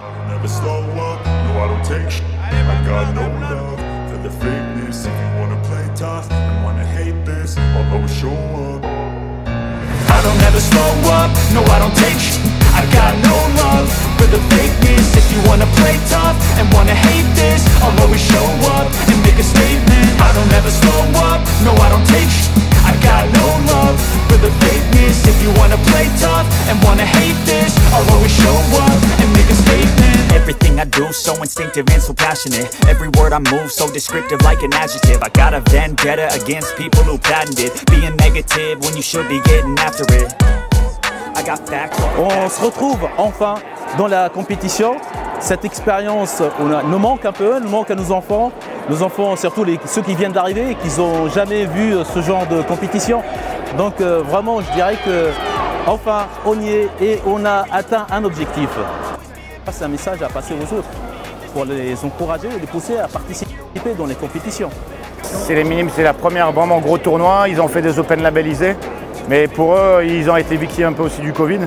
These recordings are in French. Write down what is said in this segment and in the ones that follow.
I'll never slow up, no I don't take shit. I got no love for the fakeness. If you wanna play tough and wanna hate this, I'll always show up. I don't ever slow up, no I don't take shit. I got no love for the fakeness. If you wanna play tough and wanna hate this, I'll always show up and make a statement. I don't ever slow up, no I don't take shit. I got no love for the fakeness. If you wanna play tough and wanna hate this, I'll always show up and make a statement. Everything I do so instinctive and so passionate. Every word I move so descriptive like an adjective. I got a vendetta against people who patented being negative when you should be getting after it. I got facts. On se retrouve enfin dans la compétition. Cette expérience nous manque un peu, nous manque à nos enfants. Nos enfants, surtout ceux qui viennent d'arriver et qui n'ont jamais vu ce genre de compétition. Donc vraiment, je dirais que enfin, on y est et on a atteint un objectif. C'est un message à passer aux autres pour les encourager et les pousser à participer dans les compétitions. C'est les Minimes, c'est la première vraiment gros tournoi. Ils ont fait des Open labellisés, mais pour eux, ils ont été victimes un peu aussi du Covid.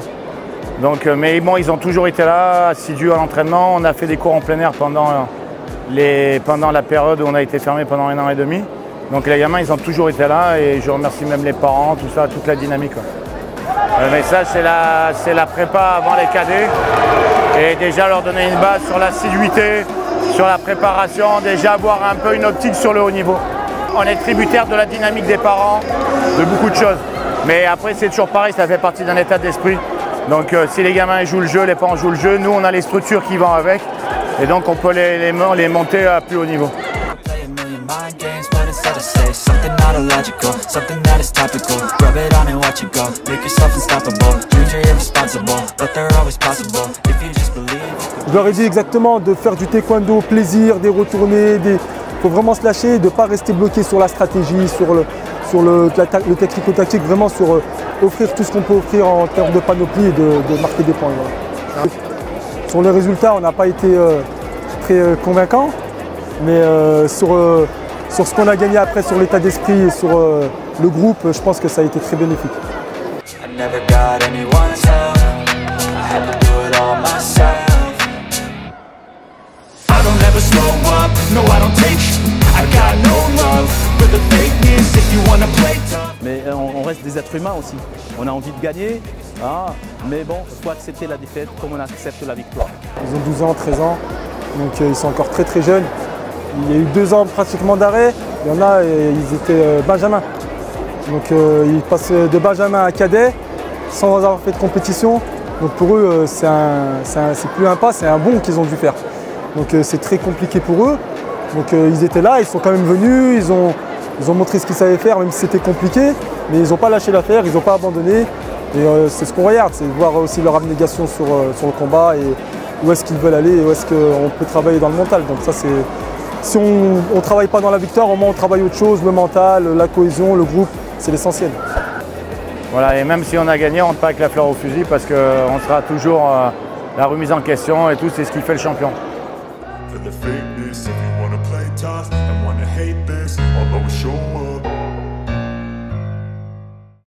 Donc, mais bon, ils ont toujours été là, assidus à l'entraînement. On a fait des cours en plein air pendant la période où on a été fermé pendant 1 an et demi. Donc les gamins, ils ont toujours été là et je remercie même les parents, tout ça, toute la dynamique. Le message, c'est la prépa avant les cadets et déjà leur donner une base sur l'assiduité, sur la préparation, déjà avoir un peu une optique sur le haut niveau. On est tributaire de la dynamique des parents, de beaucoup de choses. Mais après, c'est toujours pareil, ça fait partie d'un état d'esprit. Donc si les gamins jouent le jeu, les parents jouent le jeu, nous on a les structures qui vont avec et donc on peut les monter à plus haut niveau. Je leur ai dit exactement de faire du taekwondo, plaisir, des retournées, il faut vraiment se lâcher, de ne pas rester bloqué sur la stratégie, sur le tactico-tactique, vraiment sur offrir tout ce qu'on peut offrir en termes de panoplie et de marquer des points. Voilà. Sur les résultats, on n'a pas été très convaincant, mais sur ce qu'on a gagné après, sur l'état d'esprit et sur le groupe, je pense que ça a été très bénéfique. Mais on reste des êtres humains aussi. On a envie de gagner, hein, mais bon, il faut accepter la défaite comme on accepte la victoire. Ils ont 12 ans, 13 ans, donc ils sont encore très très jeunes. Il y a eu 2 ans pratiquement d'arrêt, il y en a, ils étaient benjamins. Donc ils passent de benjamin à cadet sans avoir fait de compétition. Donc pour eux, c'est plus un pas, c'est un bond qu'ils ont dû faire. Donc c'est très compliqué pour eux. Donc ils étaient là, ils sont quand même venus, ils ont montré ce qu'ils savaient faire, même si c'était compliqué, mais ils n'ont pas lâché l'affaire, ils n'ont pas abandonné. Et c'est ce qu'on regarde, c'est voir aussi leur abnégation sur le combat et où est-ce qu'ils veulent aller et où est-ce qu'on peut travailler dans le mental. Donc ça, c'est, si on ne travaille pas dans la victoire, au moins on travaille autre chose, le mental, la cohésion, le groupe, c'est l'essentiel. Voilà, et même si on a gagné, on ne rentre pas avec la fleur au fusil parce qu'on sera toujours la remise en question et tout, c'est ce qui fait le champion. For the fakeness, if you